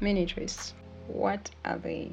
Mini twists. What are they?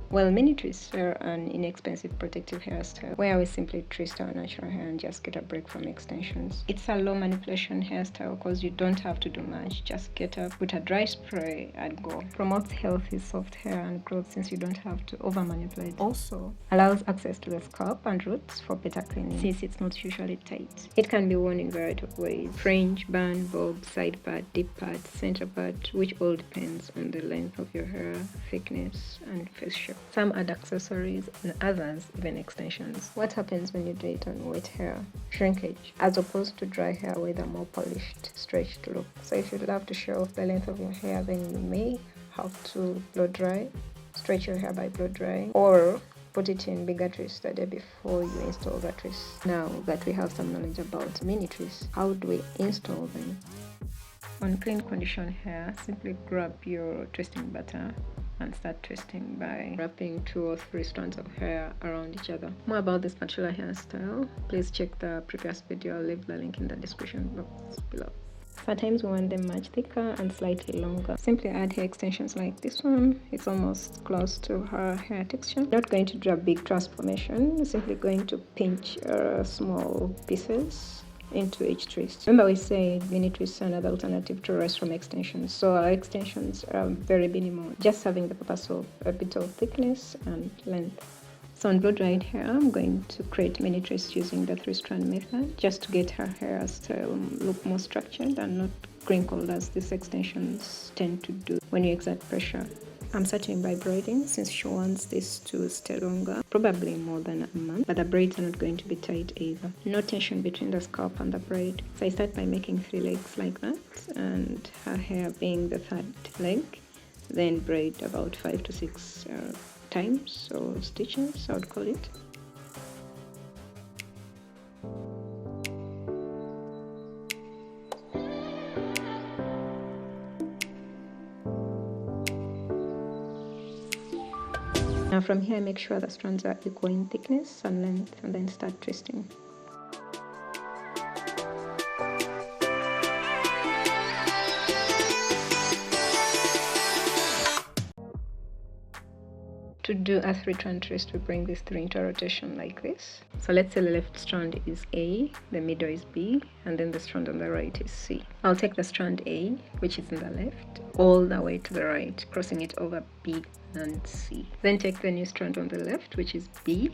Well, mini twists are an inexpensive protective hairstyle where we simply twist our natural hair and just get a break from extensions. It's a low manipulation hairstyle because you don't have to do much. Just get up, put a dry spray and go. Promotes healthy soft hair and growth since you don't have to over manipulate. Also allows access to the scalp and roots for better cleaning since it's not usually tight. It can be worn in a variety of ways: fringe, bun, bob, side part, deep part, center part, which all depends on the length of your hair, thickness and face shape. Some add accessories and others even extensions. What happens when you do it on wet hair? Shrinkage, as opposed to dry hair with a more polished, stretched look. So if you'd love to show off the length of your hair, then you may have to blow dry, stretch your hair by blow drying, or put it in bigger twists the day before you install the twists. Now that we have some knowledge about mini twists, how do we install them? On clean conditioned hair, simply grab your twisting butter and start twisting by wrapping 2 or 3 strands of hair around each other. More about this particular hairstyle, please check the previous video. I'll leave the link in the description box below. Sometimes we want them much thicker and slightly longer. Simply add hair extensions like this one. It's almost close to her hair texture. Not going to do a big transformation, simply going to pinch small pieces into each twist. Remember, we said mini twists are another alternative to rest from extensions, so our extensions are very minimal, just serving the purpose of a bit of thickness and length. So on blow dried hair, I'm going to create mini twists using the 3-strand method just to get her hairstyle look more structured and not crinkled as these extensions tend to do when you exert pressure. I'm starting by braiding since she wants this to stay longer, probably more than a month, but the braids are not going to be tight either. No tension between the scalp and the braid. So I start by making 3 legs like that, and her hair being the 3rd leg, then braid about 5 to 6 times, or stitches I would call it. Now from here, make sure the strands are equal in thickness and length, and then start twisting. To do a 3-strand twist, we bring these 3 into rotation like this. So let's say the left strand is A, the middle is B, and then the strand on the right is C. I'll take the strand A, which is in the left, all the way to the right, crossing it over B and C. Then take the new strand on the left, which is B,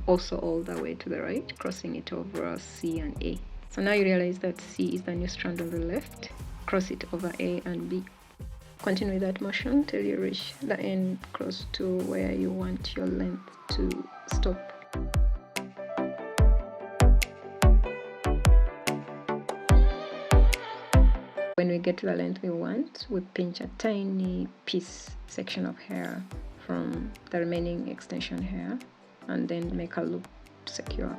also all the way to the right, crossing it over C and A. So now you realize that C is the new strand on the left. Cross it over A and B. Continue that motion till you reach the end close to where you want your length to stop. When we get to the length we want, we pinch a tiny section of hair from the remaining extension hair and then make a loop to secure.